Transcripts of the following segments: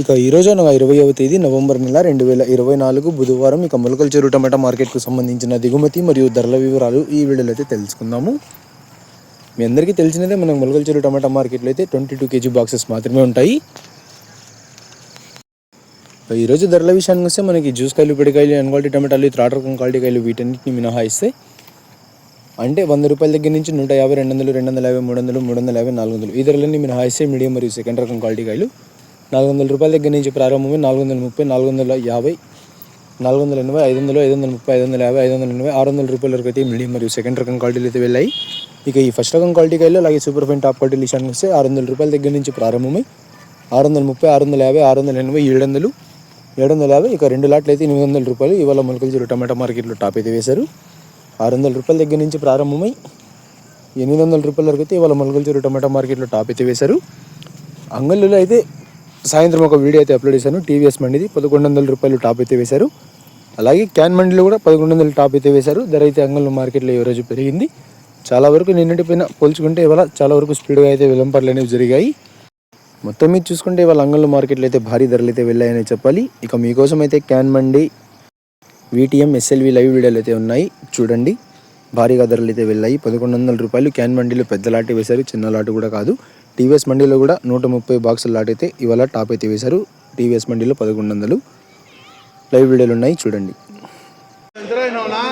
ఇక ఈరోజు అనగా 20వ తేదీ నవంబర్ నెల 2024 బుధవారం ఇక మొలకల చెరువు టమాటా మార్కెట్కు సంబంధించిన దిగుమతి మరియు ధరల వివరాలు ఈ వీడియోలో అయితే తెలుసుకుందాము. మీ అందరికీ తెలిసినదే మనకు మొలకల చెరువు టమాటా మార్కెట్లో అయితే 22 kg బాక్సెస్ మాత్రమే ఉంటాయి. ఈరోజు ధరల విషయానికి వస్తే మనకి జ్యూస్ కాయలు, పిడికాయలు, అన్క్వాలిటీ టమాటాలు, త్రాట రకం క్వాలిటీ కాయలు వీటన్నిటిని మినహాయిస్తే అంటే 100 రూపాయల దగ్గర నుంచి 150, 200, 250, 300, 350, 400 ఈ ధరలన్నీ మినహాయిస్తే మీడియం మరియు సెకండ్ రకం క్వాలిటీ కాయలు 400 రూపాయల దగ్గర నుంచి ప్రారంభమై 430, 450, 480, 500, 530, 550, 580, 600 రూపాయల వరకు అయితే మీడియం మరియు సెకండ్ రకం క్వాలిటీలు అయితే వెళ్ళాయి. ఇక ఈ ఫస్ట్ రకం క్వాలిటీ కాయలు అలాగే సూపర్ ఫైన్ టాప్ క్వాలిటీ విషయానికి వస్తే 600 రూపాయల దగ్గర నుంచి ప్రారంభమై 630, 650, 680, 700, 750 ఇక 2 లాట్లు అయితే 800 రూపాయలు ఇవాళ మొలకల చెరువు టమాటా మార్కెట్లో టాప్ అయితే వేశారు. 600 రూపాయల దగ్గర నుంచి ప్రారంభమై 800 రూపాయల వరకు అయితే ఇవాళ మొలకల చెరువు టమాటా మార్కెట్లో టాప్ అయితే వేశారు. అంగళ్ళలో అయితే సాయంత్రం ఒక వీడియో అయితే అప్లోడ్ చేశాను. టీవీఎస్ మండిది 1100 రూపాయలు టాప్ అయితే వేశారు. అలాగే క్యాన్ మండిలో కూడా 1100 టాప్ అయితే వేశారు. ధర అయితే అంగళ్ళ మార్కెట్లో ఈ రోజు పెరిగింది. చాలా వరకు నిన్నటి పైన పోల్చుకుంటే ఇవాళ చాలా వరకు స్పీడ్గా అయితే విలంపర్లు అనేవి జరిగాయి. మొత్తం మీద చూసుకుంటే ఇవాళ అంగళ్ళ మార్కెట్లో అయితే భారీ ధరలు అయితే వెళ్ళాయని చెప్పాలి. ఇక మీకోసం అయితే క్యాన్ మండి, వీటీఎం, ఎస్ఎల్వి లైవ్ వీడియోలు అయితే ఉన్నాయి, చూడండి. భారీగా ధరలు అయితే వెళ్ళాయి. 1100 రూపాయలు క్యాన్ మండీలో పెద్ద లాట్ వేశారు, చిన్న లాట్ కూడా కాదు. టీవీఎస్ మండీలో కూడా 130 బాక్సుల లాట్ అయితే ఇవాళ టాప్ అయితే వేశారు. టీవీఎస్ మండీలో 1100 లైవ్ వీడియోలు ఉన్నాయి, చూడండి. ₹1100,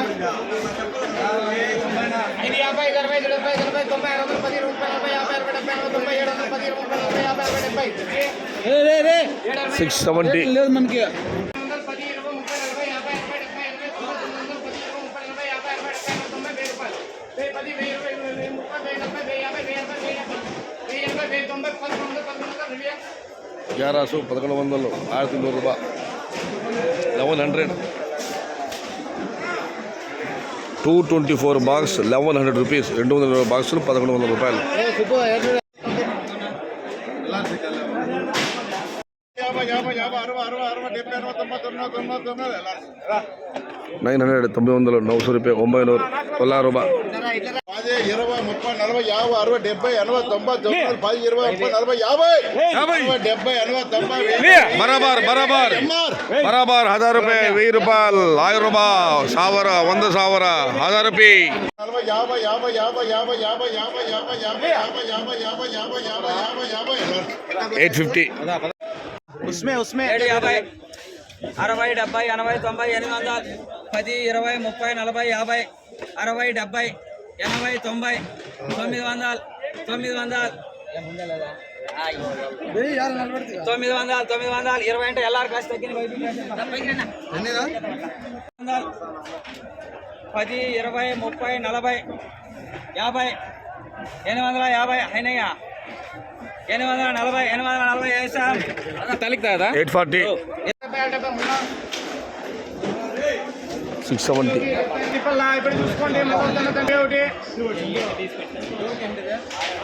1100 రూపాయ 1100 224 బాక్స్ 1100 రూపీస్ 220 బాక్సులు 1100 రూపాయలు. 900, 900, 900 రూపాయ 900, 900 రూపాయ 10, 20, 30, 40, 50, 60, 70, 80, 90, 10, 20, 30, 40, 50, 70, 80, 90, बराबर 1000 रुपये, 1000 रुपये, 1000 रुपये, 100, 1000 रुपये 850 उसमें 60, 70, 80, 90, 800, 10, 20, 30, 40, 50, 60, 70, 80, 90, 900 20 అంటే ఎల్ఆర్ కాస్ట్ తగ్గింది. 10, 20, 30, 40, 50, 850 అయినయ్యా. 840, 840 వేసాం. తలికి కదా 840 670 ఇప్పుడు చూసుకోండి. 6, 70, 2, 90,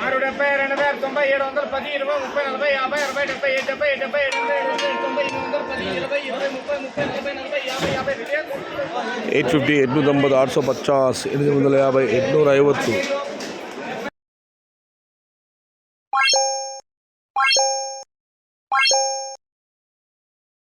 700, 10, 20, 30, 40, 50, 60, 70, 80, 90, 850 890 850 850 850